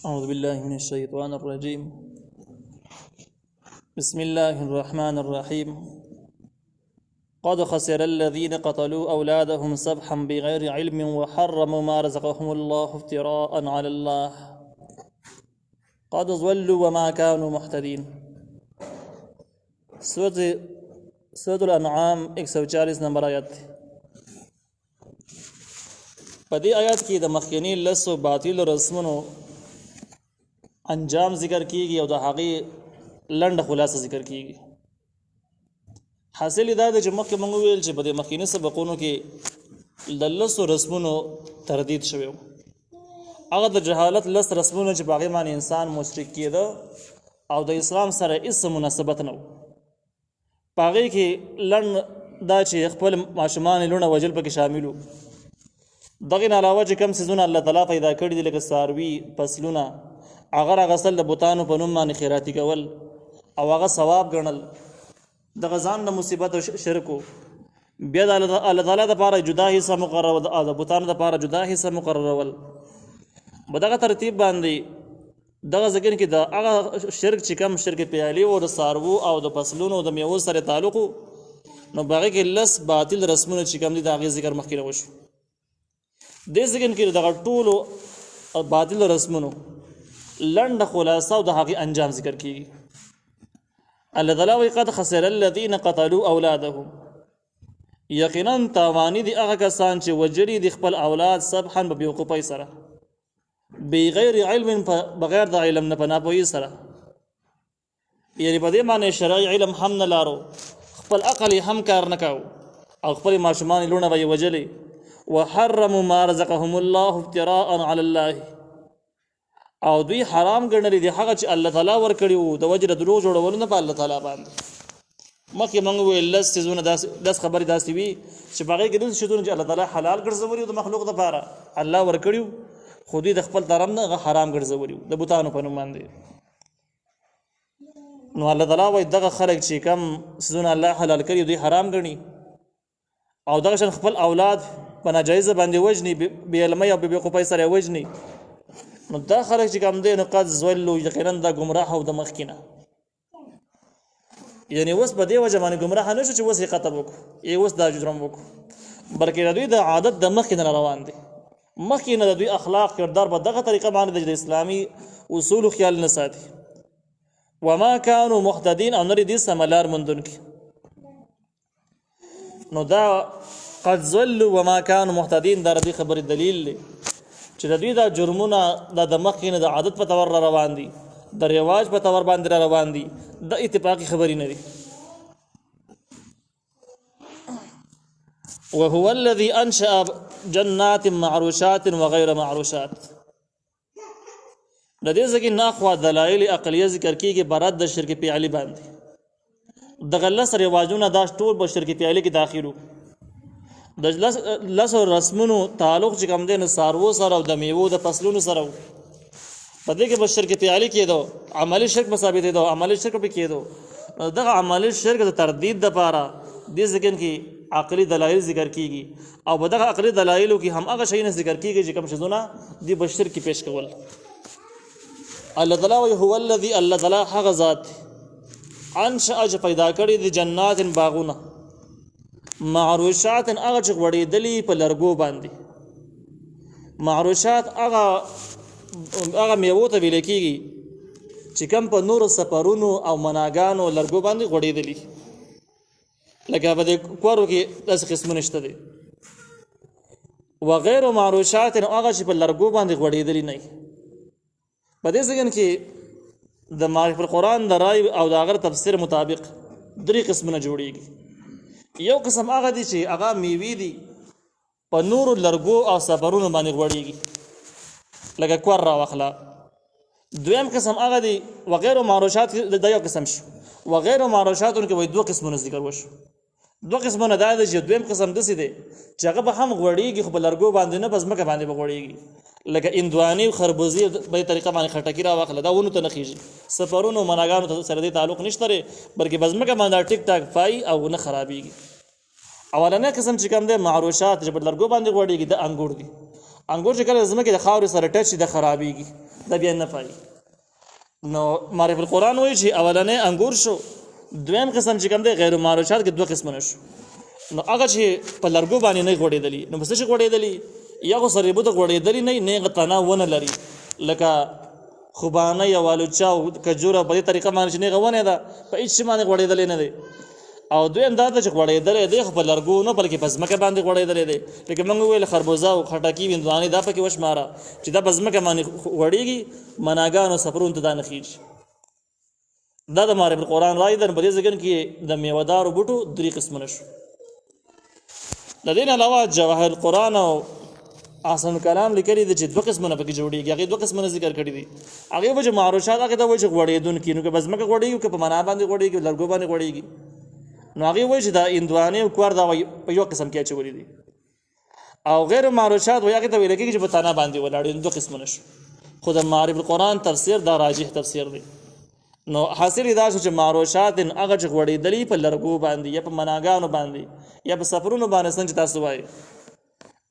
أعوذ بالله من الشيطان الرجيم. بسم الله الرحمن الرحيم. قد خسر الذين قتلوا أولادهم سفحا بغير علم وحرموا ما رزقهم الله افتراء على الله قد ضلوا وما كانوا مهتدين. سورة الانعام 140 نمبر آیت. په دې آیات کې د مخکنی لسو باطل رسمونو انجام ذکر کیږي او د هغې لنډه خلاصه ذکر کیږي. حاصل دا دی چې مخکې موږ وویل چې په دې مخکني سبقونو کې د لسو رسمونو تردید شوی و. هغه د جهالت لس رسمونه چې په هغې باندې انسان مشرک کېده او د اسلام سره هېڅ مناسبت نه و. په هغې کې لنډ دا چې خپل ماشومان لوڼه وژل پکې شامل و. دغې نه علاوه چې کوم څیزونه الله تعالی پیدا کړي دي لکه څاروي، فصلونه، هغه راغستل د بوتانو په نوم باندې خیراتي کول او هغه ثواب ګڼل، دغه ځان د مصیبت او شرکو. بیا د الله تعالی دپاره جدا حصه مقررول او د بوتانو دپاره جدا حصه مقررول. په دغه ترتیب باندې دغه ذکر کې د هغه شرک چې کوم شرک پیالي او د څاروو او د فصلونو او د میوو سره تعلق و، نو په هغې کې لس باطل رسمونه چې کوم دي د هغې ذکر مخکې نه وشو. دې ذکر کې دغه ټولو باطل رسمونو لنډه خلاصه او د هغې انجام ذکر کیږي. الله تعالی وایي قد خسر الذین قتلوا اولادهم، یقینا تاواني دي هغه کسان چې وجلي دي خپل اولاد سبحا په بېوقوفۍ سره، بغیر علم بغیر د علم نه په ناپوهۍ سره. یعنې په دې معنی شرعي علم هم نه لارو، خپل عقل یې هم کار نه کوو او خپلې ماشومان لوڼه به یې وجلې. وحرموا ما رزقهم الله افتراء على الله، او دوی حرام ګڼلي دي هغه چې الله تعالی ورکړي وو د وجې د دروغ جوړولو نه په الله تعالی باندې. مخکې موږ وویل لس څیزونه لس خبرې داسې وي چې په هغې کې داسې شیزونه چې الله تعالی حلال ګرځولي وو د مخلوق دپاره، الله ورکړي وو، خو دوی د خپل طرف نه هغه حرام ګرځولي وو د بوتانو په نوم باندې. نو الله تعالی وایي دغه خلک چې کم څیزونه الله حلال کړي دوی حرام ګڼي او دغه شان خپل اولاد په ناجایزه باندې وژني، بې علمۍ او بېوقوفۍ سره یې وژني، نو دا خلک چې کوم دی نو قد ضلوا، یقینا دا ګمراه او د مخکې نه. یعنې اوس په دې وجه باندې ګمراه نه شو چې اوس یې قتل وکړو، اوس دا جرم وکړو، بلکې د دوی د عادت د مخکې نه روان دی. مخکې نه د دوی اخلاق کردار په دغه طریقه باندې د اسلامي اصولو خیال نه ساتي. وما كانوا مهتدین، او نه دي سمه لار موندونکي. نو دا قد ضلوا وما كانوا مهتدین دا د دې خبرې دلیل دی چې د دوی دا جرمونه دا د مخکې نه د عادت په طور را روان دي، د رواج په طور باندې را روان دي، د اتفاقي خبرې نه دي. وهو الذي انشأ جنات معروشات وغیر معروشات. د دې ځکه ناخوا دلایل عقلیه ذکر کیږي برات د شرک پیالي باندې. دغه لس رواجونه دا ټول په شرک پیالي کې داخلو. د لسو رسمونو تعلق چې کوم دی نو څاروو سره او د میوو د فصلونو سره و. په دې کې به شرک پیالي کېدو، عملي شرک به ثابتېدو، عملي شرک به کېدو. دغه عملي شرک د تردید دپاره دې ذکر کې عقلي دلایل ذکر کیږي او په دغه عقلي دلایلو کې هم هغه شیونه ذکر کیږي چې کوم شیزونه دي به شرک پیش کول. الله تعالی وایي هو الذي، الله تعالی هغه ذات انشأ چې پیدا کړي د جنات باغونه، معروشات هغه چې غوړېدلي په لرګو باندې. معروشات هغه میوو ته ویل کېږي چې کوم په نورو سفرونو او مناګانو لرګو باندې غوړېدلي، لکه په دې کورو کې داسې قسمونه شته دي. وغیر معروشات هغه چې په لرګو باندې غوړېدلي نه وي. په دې ځای کې د معرف القرآن د رای او د هغه تفسیر مطابق درې قسمونه جوړېږي. یو قسم هغه دي چې هغه میوې دي په نورو لرګو او سفرونو باندې غوړېږي، لکه کور راواخله. دویم قسم هغه دي وغیر معروشات، دا یو قسم شو. وغیر معروشاتو کې وایي دوه قسمونه ذکر وشو. دوه قسمونه دا دی چې دویم قسم داسې دی چې هغه به هم غوړېږي خو په لرګو باندې نه، په ځمکه باندې به غوړېږي، لکه اندواني او خربوزي په دې طریقه باندې خټکي راواخله، دا ونو ته نه خېږي، سفرونو مناګانو سره دې تعلق نشته دی، بلکې په ځمکه باندې ټیک ټاک پای او نه خرابېږي. اولنی قسم چې کوم دی معروشات چې په لرګو باندې غوړېږي د انګور دي. انګور چې کله ځمکې د خاورې سره ټچ شي د خرابېږي، دا بیا نه پای. نو معرف القرآن وایي چې اولنې انګور شو، دویم قسم چې کوم دی غیر معروشات کې دوه قسمونه شو. نو هغه چې په لرګو باندې نه غوړېدلي، نو په څه شي غوړېدلي؟ یا خو سره بوته غوړېدلي نه، نه تنه ونه لري، لکه خوبانه یا والوچا او کجوره په دې طریقه باندې چې نه غوونه ده په هیڅ شي باندې غوړېدلې نه دی. او دویم دا چې غوړېدلې دی خو په لرګو نه بلکې په ځمکه باندې غوړېدلې دی. لکه موږ ویل خربوزه او خټکي هندوانې دا پکې وشماره چې دا په ځمکه باندې غوړېږي، مناګانو سفرونو ته دا نه خېږي. دا د معرف القرآن رایې ده. په دې ځای کې د میوهدارو بوټو درې قسمونه شو. د دې نه علاوه جواهر القرآن او احسن الکلام لیکلي دي چې دوه قسمونه پکې جوړېږي. هغې دوه قسمونه ذکر کړي دي. هغې وجه معروشات هغې ته وایي چې غوړېدونکي، نو که په ځمکه غوړېږي که په منا باندې غوړېږي لرګو باندې غوړېږي. نو هغې وایي چې دا هندوانې او کوار دا په یو قسم کې اچولي دي. او غیر معروشات وایي هغې ته ویل کېږي چې په تنه باندې ولاړ دي. دوه قسمونه شو. خو د معرف القرآن تفسیر دا راجح تفسیر دی. نو حاصل دا شو چې معروشات هغه چې غوړېدلي په لرګو باندې یا په مناګانو باندې یا په سفرونو باندې څنګه چې تاسو وایي.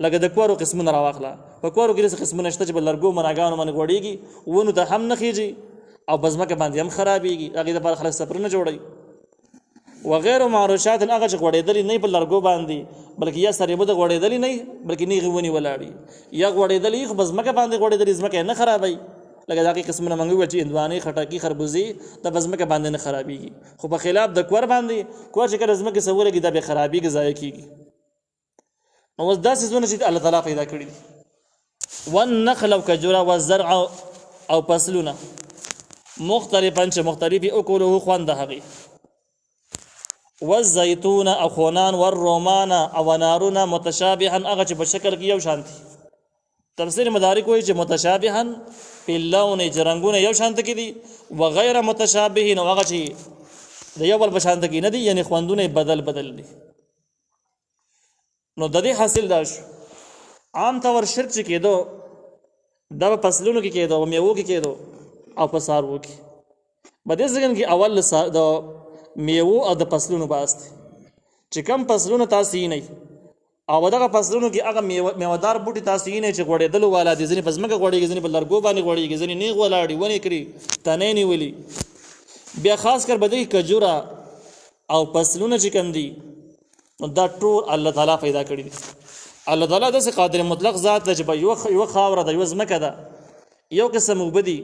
لکه د کوارو قسمونه راواخله، په کوارو کې داسې قسمونه شته چې په لرګو مناګانو باندې غوړېږي، ونو ته هم نه خېږي او په ځمکه باندې هم خرابېږي. هغې دپاره خلک سفرونه جوړوي. وغیر معروشات هغه چې غوړېدلي نه په لرګو باندې بلکې یا سره بوده غوړېدلي نه بلکې نیغې ونې ولاړي، یا غوړېدلي خو په ځمکه باندې غوړېدلي، ځمکه یې نه خرابوي. لکه د هغې قسمونه موږ وویل چې هندوانې، خټکي، خربوزې دا په ځمکه باندې نه خرابېږي. خو په خلاف د کوار باندې، کوار چې کله ځمکې څه ولګي دا بیا خرابېږي، ضایع کېږي. نو اوس دا څیزونه چې الله تعالی پیدا کړي دي، والنخل او کجوره والزرع او فصلونه مختلفا چې مختلفي اکله خوند د هغې، والزیتون او خونان، والرومان او انارونه متشابها هغه چې په شکل کې یو شان دي. تفسیر مدارک وایي چې متشابها په لون چې رنګونه یو شان کې دي، وغیر متشابهین هغه چې د یو بل په شان کې نه دي، یعنی خوندونه بدل بدل دي. نو د دې حاصل دا شو عام طور شرک چې کېدو دا په فصلونو کې کېدو، په میوو کې کېدو او په څاروو کې. په دې ځای کې اول د میوو او د فصلونو بحث دی چې کم فصلونه تاسو یې نه او دغه فصلونو کې هغه میوهدار بوټي تاسو یې نه چې غوړېدلو والا دي، ځینې په ځمکه غوړېږي، ځینې په لرګو باندې غوړېږي، ځینې نیغ ولاړي، ونې کړي، تنې نیولي. بیا خاص کر به دغې کجوره او فصلونه چې کوم دي نو دا ټول الله تعالی پیدا کړي دي. الله تعالی داسې قادر مطلق ذات دی چې په یوه خاوره ده، یوه ځمکه ده، یو قسم اوبه دي،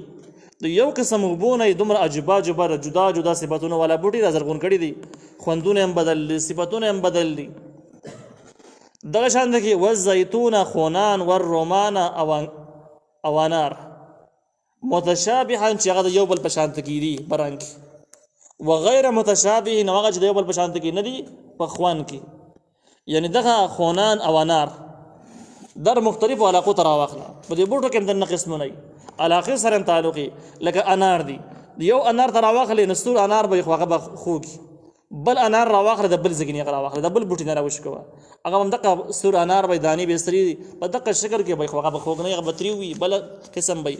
د یو قسم اوبو نه یې دومره عجیبه عجیبه جدا جدا صفتونه والا بوټي را زرغون کړي دي، خوندونه هم بدل دي، صفتونه هم بدل دي. دغه شان ده کې والزیتون، خونان، والرومان او انار متشابها چې هغه د یو بل په شانته کې دي په رنګ کې، وغیر متشابهین هغه چې د یو بل په شانته کې نه دي په خوند کې. یعنی دغه خونان او انار در مختلفو علاقو ته راواخله. په دې بوټو کې هم دنه قسمونه وي، علاقې سره هم تعلق یې. لکه انار دی، یو انار ته راواخلې نو ستور انار به هغه به خوږي، بل انار راواخله د بل ځای نه راواخله، د بل بوټي نه راوش کوه، هغه هم دغه ستور انار به دانې به سري په دغه شکل کې به هغه به خوږ نه، هغه به تریو وي، بل قسم به.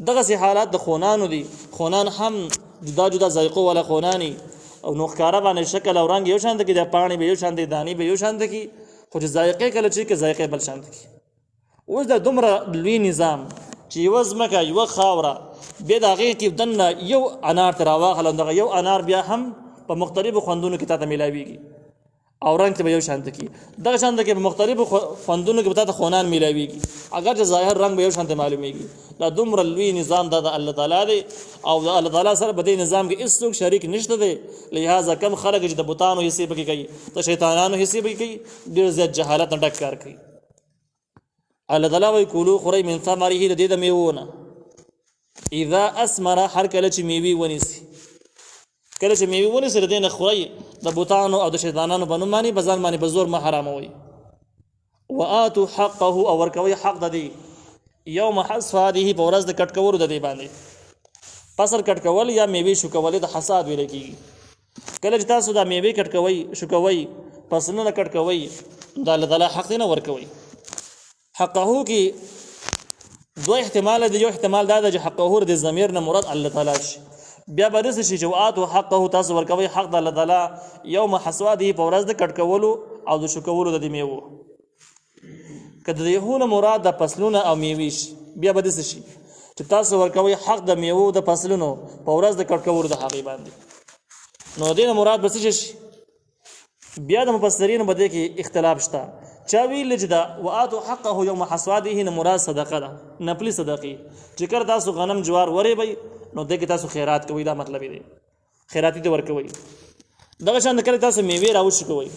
دغسې حالات د خونانو دي. خونان هم جدا جدا ذایقو والا خوناني او نو ښکاره باندې شکل او رنګ یو شان دی، د پاڼې به یو شان دی، دانې به یو شان دی، خو چې ذایقې کله چې ذایقې بل شان دی. اوس د دومره لوی نظام چې یوه ځمکه، یوه خاوره، بیا د هغې کې دننه یو انار ته راواخله، دغه یو انار بیا هم په مختلفو خوندونو کې تا ته میلاویږي او رنګ ته به یو شانته کې. دغه شانته کې په مختلفو خوندونو کې به تا ته خونان میلاویږي، اگر چې ظاهر رنګ به یو شانته معلومیږي. دا دومره لوی نظام دا د الله تعالی دی او د الله تعالی سره په دې نظام کې هېڅوک شریک نشته دی. لہذا کم خلک چې د بتانو حصې پکې کوي، د شیطانانو حصې پکې کوي، ډېر زیات جهالت نه ډک کار کوي. الله تعالی وایي کولو خورئ من ثمره، د دې د میوو نه، اذا اثمره، هر کله چې میوې ونیسي. کله چې میوې ونیسي د دې نه خورئ، د بوتانو او د شیطانانو په نوم باندې په ځان باندې په زور مه حراموئ. وآتوا حقه، او ورکوئ حق د دې یوم حصاده، په ورځ د کټ کولو د دې باندې. فصل کټ کول یا میوې شوکول د حصاد ویل کېږي. کله چې تاسو دا میوې کټ کوئ، شوکوئ، فصلونه کټ کوئ، د الله تعالی حق دې نه ورکوئ. حقه کې دوه احتمال دی. یو احتمال دا ده چې حقه د ضمیر نه مراد الله تعالی شي، بیا به داسې شي چې وآتوا حقه، تاسو ورکوئ حق د الله تعالی یوم حصاده، په ورځ د کټ کولو او د شوکولو د دې میوو. که د یهونه مراد د فصلونه او میوې شي، بیا به داسې شي چې تاسو ورکوي حق د میوو د فصلونو په ورځ د کټ کولو د هغې باندې. نو دې نه مراد به څه شي؟ بیا د مفسرینو په دې کې اختلاف شته. چا ویل چې دا وآتوا حقه یوم حصاده نه مراد صدقه ده، نفلي صدقې. چې کله تاسو غنم جوار ورېبئ نو دې کې تاسو خیرات کوئ، دا مطلب دی خیراتي ته ورکوئ. دغه شان کله تاسو میوې راوشکوئ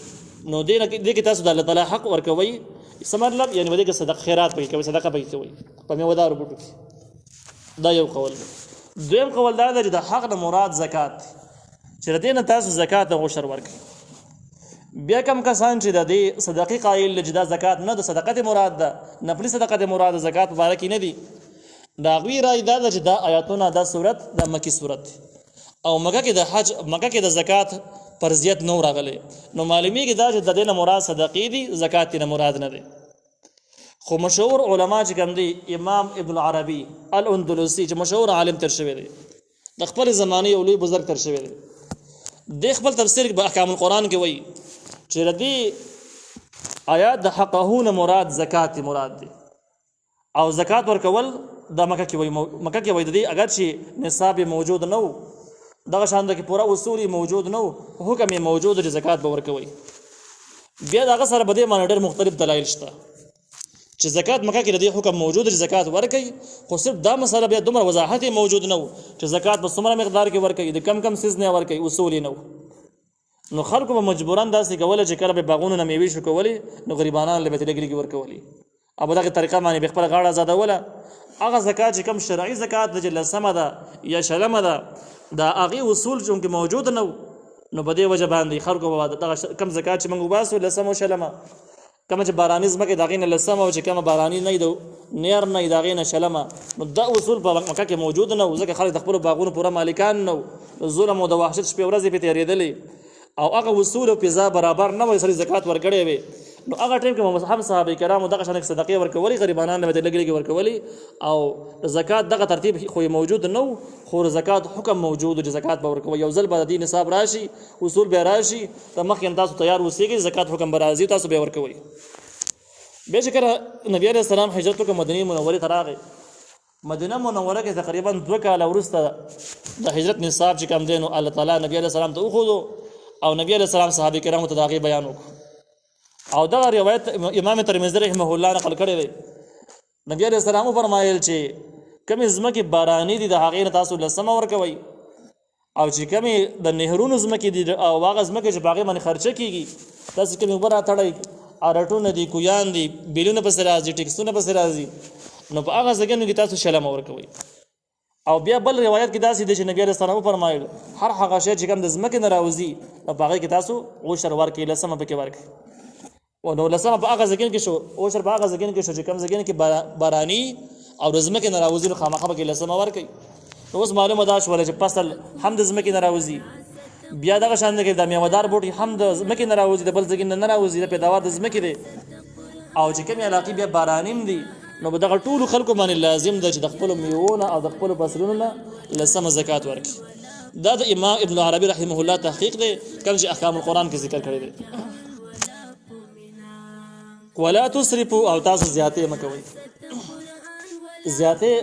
نو دې کې تاسو د الله تعالی حق ورکوئ. څه مطلب؟ یعنی دې کې صدقه خیرات پکې کوئ، صدقه پکې کوئ په میوه‌دارو بوټو کې. دا یو قول دی. دویم قول دا دی چې د حق نه مراد زکات دی، چې دې نه تاسو زکات د عشر ورکوئ. بیا کم کسان چې د دې صدقې قایل چې دا زکات نه د صدقه مراد ده، نفلي صدقه مراد، زکات مبارک نه دي. دا غوی رای دا چې دا آیاتونه دا صورت د مکی صورت او مکه کې د حج مکه کې د زکات فرضیت نو راغلی. نو معلومیږي دا چې د دې نه مراد صدقې دي، زکات نه مراد نه دي. خو مشهور علما چې کوم دي، امام ابن العربي الاندلسي چې مشهور عالم تر شوی دی، د خپل زمانه یو لوی بزرګ تر شوی دی، د خپل تفسیر په احکام القرآن کې وایي چې ردی آیات د حقه نه مراد زکات مراد دی. او زکات ورکول د مکه کې وایي د دې اگر چې نصاب موجود نه و، دغه شان د کې پوره اصول موجود نه و، حکم یې موجود چې زکات به ورکوي. بیا دغه سره به دې باندې ډېر مختلف دلایل شته چې زکات مکه کې د دې حکم موجود چې زکات ورکوي، خو صرف دا مسله بیا دومره وضاحت موجود نه و چې زکات په څومره مقدار کې ورکوي، د کم کم سیز نه ورکوي، اصول نه و. نو خلکو به مجبوران داسې کوله چې کله به باغونو نه میوې شو کولی نو غریبانان له به لږ ورکولي، او په دغه طریقه باندې به خپله غاړه ازادوله. هغه زکات چې کوم شرعي زکات د چې لسمه ده یا شلمه ده، دا هغې اصول چونکې موجود نه و، نو په دې وجه باندې خلکو به دغه کم زکات چې موږ وباسو لسمه او شلمه، کومه چې باراني ځمکې د هغې نه لسمه او چې کومه باراني نه د نیر نه د هغې نه شلمه، نو دا اصول په مکه کې موجود نه و، ځکه خلک د خپلو باغونو پوره مالکان نه و، د ظلم او د وحشت شپې ورځې پې تېرېدلې او هغه اصول او فضا برابر نه وای سړي زکات ورکړی وي. نو هغه ټیم کې هم صحابه کرامو دغه شان صدقې ورکولي، غریبانان به لږ لږ ورکولي، او زکات دغه ترتیب خو موجود نه و، خو زکات حکم موجود چې زکات به ورکوي. یو ځل به د دې نصاب راشي، اصول به راشي، ته مخکې تاسو تیار اوسېږئ، زکات حکم به راځي، تاسو به ورکوئ. بیا چې کله نبي علیه السلام هجرت وکړ مدینې منورې ته راغی، مدینه منوره کې تقریبا 2 کاله وروسته د هجرت نصاب چې کوم دی نو الله تعالی نبي علیه السلام ته وښودو او نبی علیه السلام صحابه کرامو ته د هغې بیان وکړو. او دغه روایت امام ترمذي رحمه الله نقل کړی دی. نبی علیه السلام وفرمایل چې کومې ځمکې باراني دي د هغې نه تاسو لسمه ورکوئ، او چې کومې د نهرونو ځمکې دي او هغه ځمکې چې په هغې باندې خرچه کېږي، تاسو کومې اوبه راتړئ، رټونه دي، کویان دي، بیلونه پسې راځي، ټکسونه پسې راځي، نو په هغه ځایونو کې تاسو شلمه ورکوئ. او بیا بل روایت کې داسې دی چې نبی علیه السلام وفرمایل هر هغه شی چې کوم د ځمکې نه راوځي نو په هغې کې تاسو عشر ورکړئ، لسمه پکې ورکړئ. نو لسمه په هغه ځایونو کې شو، عشر په هغه ځایونو کې شو چې کوم ځایونو کې باراني او د ځمکې نه راوځي نو خامخا پکې لسمه ورکړئ. نو اوس معلومه دا شوله چې فصل هم د ځمکې نه راوځي، بیا دغه شان دی د میوه‌دار بوټي هم د ځمکې نه راوځي، د بل ځای نه راوځي، د پیداوار د ځمکې دی، او چې کومې علاقې بیا بارانیم دي نو به دغه ټولو خلکو باندې لازم ده چې د خپلو میوو نه او د خپلو فصلونو نه لسمه زکات ورکړي. دا د امام ابن عربي رحمه الله تحقیق دی، کوم چې احکام القرآن کې ذکر کړی دی. ولا تسرفوا، او تاسو زیاتې مه کوئ، زیاتې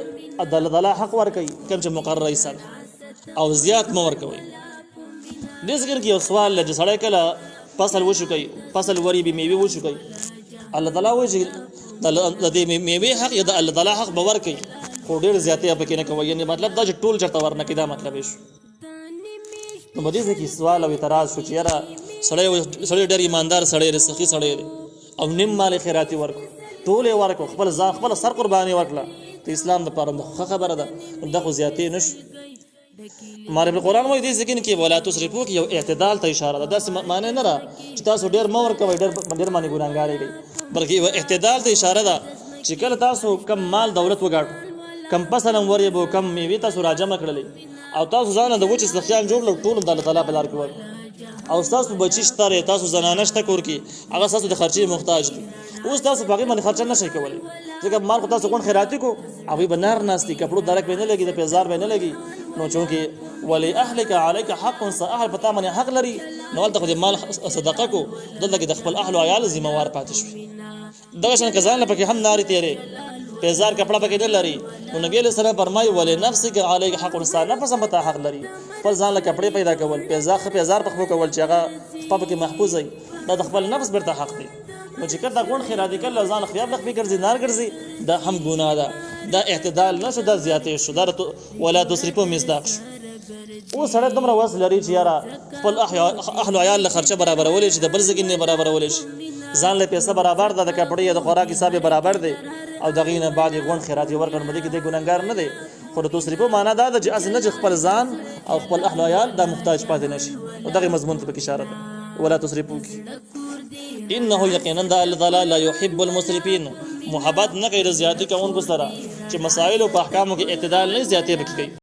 د الله تعالی حق ورکوئ کوم چې مقرر سره، او زیات مه ورکوئ. دې ذکر کې یو سوال دی چې سړی کله فصل وشوکوي، فصل ورېبي، میوې وشوکوي، الله تعالی وایي چې د دې میوې حق یا د الله تعالی حق به ورکوي، خو ډېر زیاتې پکې نه کوئ، یعنې مطلب دا چې ټول چېرته ورنکړي، دا مطلب یې شو. نو په دې ځای کې سوال او اعتراض شو چې یاره سړی ډېر ایماندار سړی دی، سخي سړی دی، او نیم مال خیراتي ورکړو، ټول یې ورکړو، خپل ځان خپله سر قرباني ورکړه، د اسلام دپاره ښه خبره ده، دا خو زیاتې نه شو. مالک القرآن وایي دې ځکه کې ولا تسرفوا کې یو اعتدال ته اشاره ده، داسې معنی نه ده چې تاسو ډېر مه ورکوئ، ډېر باندې ګناهګار یې، بلکې یو اعتدال ته اشاره ده چې کله تاسو کم مال دولت وګاټو، کم فصل هم ورېبو، کم میوې تاسو راجمع کړلې، او تاسو ځان د وچې سخیان جوړ کړل، ټول د الله تعالی په لار کې ورکړو، او ستاسو بچي شته دی، تاسو زنانه شته کور کې، هغه ستاسو د خرچې محتاج دي، اوس تاسو په هغې باندې خرچه نه شئ کولی، ځکه مال خو تاسو غونډ خیراتي کو، هغوی به نار ناست دي، کپړو درک به نه لګي، د پیزار به نه لګي، نو چونکې ولأهلک علیک حق، سه اهل په تا باندې حق لري، نو هلته خو د مال صدقه کو، دلته کې د خپل اهل و عیال ذمه وار پاتې شوي. دغه شان که ځان له پکې هم نارې تېرې پیزار کپڑا پکې نه لري نو نبی علیہ السلام فرمایي ولنفسک علیک حق الانسان نفس هم ته حق لري خپل ځان له کپڑے پیدا کول پیزار په خپل کول چې هغه په کې محفوظ وي دا د خپل نفس برته حق دی نو چې کله غون خیرات کله ځان خیاب لخ فکر زینار ګرځي دا هم ګناه ده دا اعتدال نشو دا زیاتې شو دا ولا تسرفوا مصداق شو او سره دومره وس لري چې یاره خپل اهل عیال له خرچه برابرولې چې د بل ځګین نه برابرولې شي ځان له پیسې برابر ده د کپړې د خوراک حساب برابر دی او دغه نه بعد غون خیرات ورکړ مده کې د ګناګار نه دی خو د تسرفو معنا دا ده چې اصل نه خپل ځان او خپل اهل عیال دا محتاج پاتې نشي او دغه مضمون ته اشاره ده ولا تسرفوا انه یقینا الله لا يحب المسرفين محبت نه کوي زیاتی کوونکو سره چې مسائل او احکامو کې اعتدال نه زیاتې بکی کوي